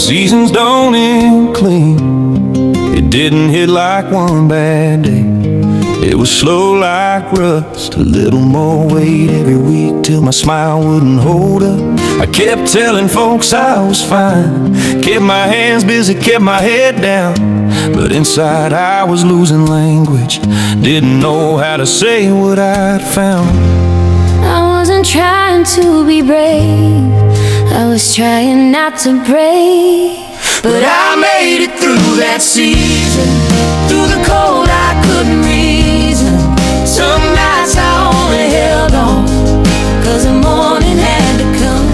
seasons don't end clean. It didn't hit like one bad day. It was slow like rust, a little more weight every week till my smile wouldn't hold up. I kept telling folks I was fine, kept my hands busy, kept my head down, but inside I was losing language, didn't know how to say what I'd found. I wasn't trying to be brave, I was trying not to break. But I made it through that season, through the cold I couldn't reason. Some nights I only held on, 'cause the morning had to come.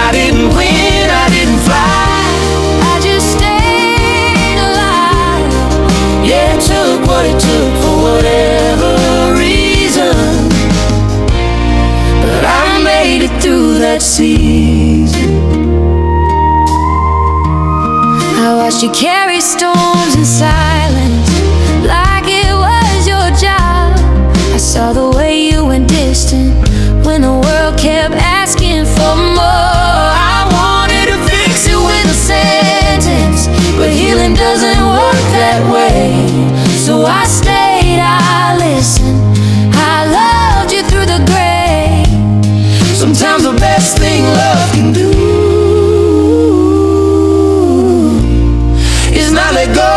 I didn't win, I didn't fly, I just stayed alive. yeah, it took what it took for whatever reason. But I made it through that season. I watched you carry storms in silence, like it was your job. I saw the way you went distant when the world kept asking for more. I wanted to fix it with a sentence, but healing doesn't work that way. So I stayed, I listened, I loved you through the gray. Sometimes the best thing love can do is not let go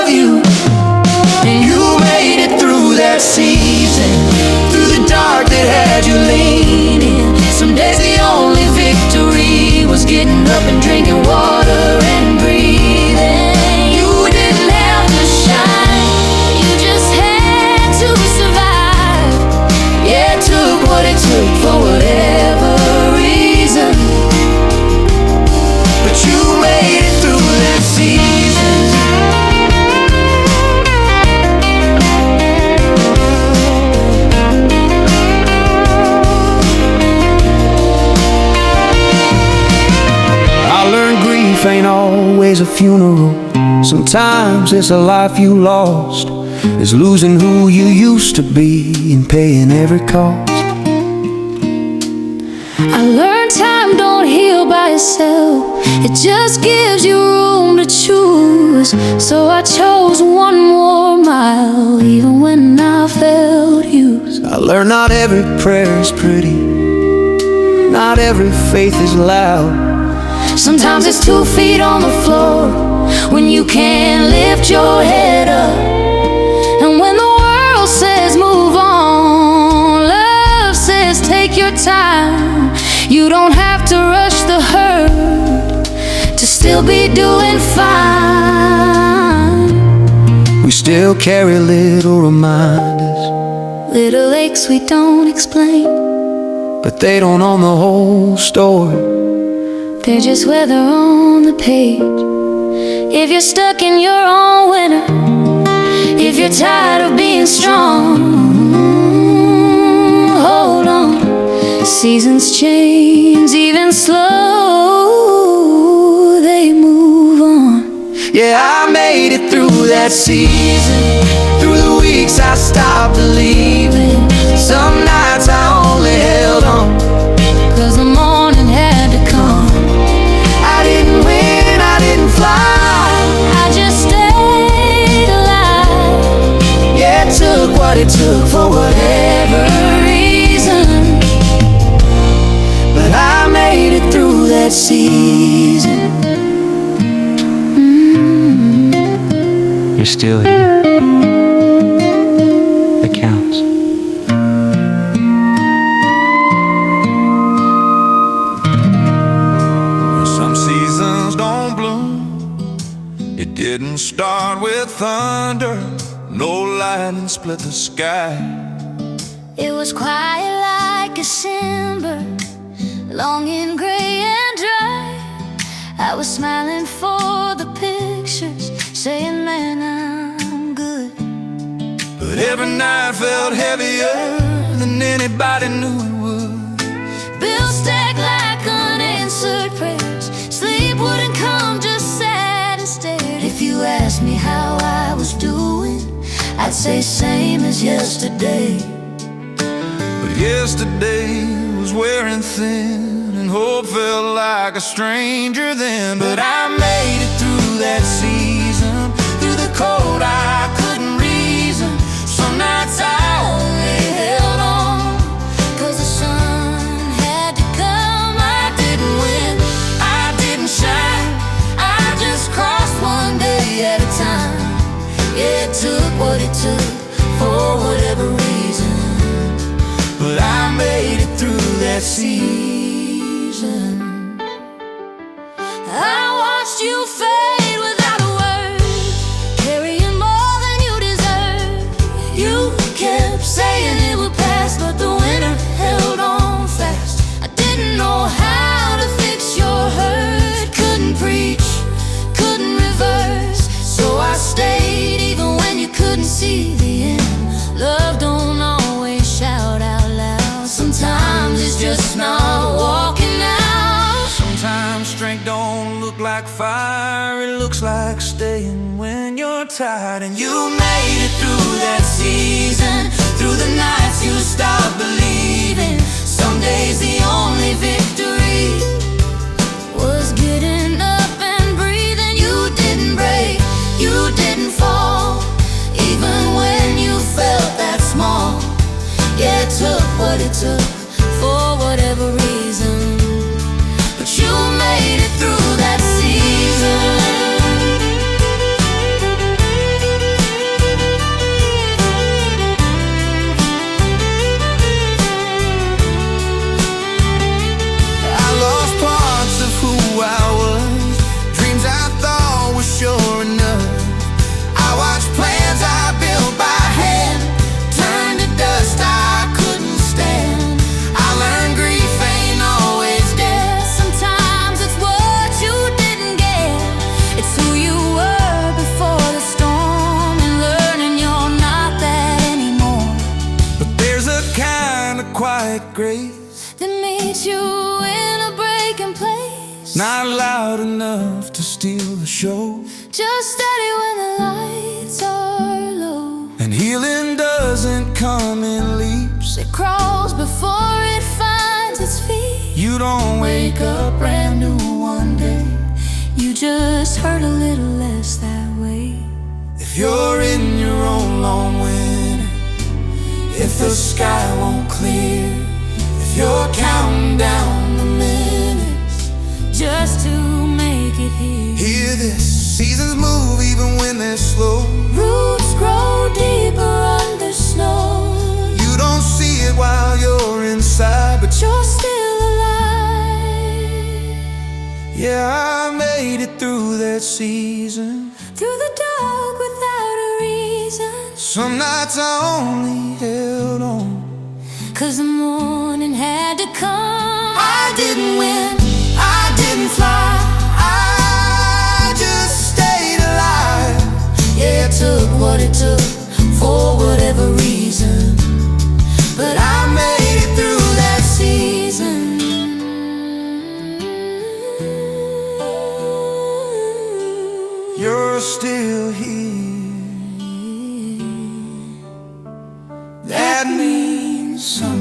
of you. And you made it through that season, through the dark that had you leaning. Some days the only victory was getting up and drinking water and breathing. You didn't have to shine, You just had to survive. yeah, it took what it took for whatever reason. But you made it through that season. I learned grief ain't always a funeral. Sometimes it's a life you lost. It's losing who you used to be and paying every cost. I learned time don't heal by itself, it just gives you room to choose. So I chose one more mile, even when I felt used. I learned not every prayer is pretty, not every faith is loud. Sometimes it's 2 feet on the floor when you can't lift your head up. And when the world says move on, love says take your time. You don't have to rush the hurt to still be doing fine. We still carry little reminders, Little aches we don't explain, but they don't own the whole story. they're just where they're on the page. If you're stuck in your own winter, if you're tired of being strong, hold on. Seasons change, even slow, they move on. Yeah, I made it through that season, through the weeks I stopped believing. Some nights I only held on, 'Cause the morning had to come. I didn't win, I didn't fly, I just stayed alive. yeah, it took what it took for whatever reason. But I made it through that season. You're still here. It counts. Some seasons don't bloom. It didn't start with thunder, no lightning split the sky. It was quiet like December, long and gray and dry. I was smiling for the pictures, saying, man, I'm good. But every night felt heavier than anybody knew it would. Bills stacked like unanswered prayers. Sleep wouldn't come, just sat and stared. If you asked me how I was doing, I'd say same as yesterday. But yesterday was wearing thin and hope felt like a stranger then. But I made it through that season. Through the cold I couldn't reason. Some nights I only held on, 'cause the sun had to come. I didn't win, I didn't shine, I just crossed one day at a time. It took what it took for whatever reason, but I made it through that season. I watched you fade without a word, carrying more than you deserve. You kept saying it would pass, but the winter held on fast. I didn't know how to fix your hurt, couldn't preach, couldn't reverse, so I stayed even when you couldn't see the end. Love don't always shout out loud, sometimes it's just not walking out. Sometimes strength don't look like fire, it looks like staying when you're tired. And you made it through that season, through the nights you stopped believing. Some days the only victory was getting up and breathing. You didn't break, you didn't fall, even when you felt that small. Yeah, it took what it took for whatever reason, but you made it through that season. I lost parts of who I was, dreams I thought were sure enough. I watched plans I built by hand turn to dust I couldn't stand. I learned grief ain't always death, sometimes it's what you didn't get. It's who you were before the storm, and learning you're not that anymore. But there's a kind of quiet grace that meets you in a breaking place, not loud enough to steal the show, just steady when the lights are low. And healing doesn't come in leaps, it crawls before it finds its feet. You don't wake up brand new one day, you just hurt a little less that way. If you're in your own long winter, if the sky won't clear, if you're counting down the minutes just to make it here, hear this, seasons move even when they're slow. Roots grow deeper under snow. You don't see it while you're inside, but you're still alive. Yeah, I made it through that season, through the dark without a reason. Some nights I only held on, 'cause the morning had to come. I didn't win, I didn't fly, I just stayed alive. Yeah, it took what it took for whatever reason, but I made it through that season. You're still here, that means something.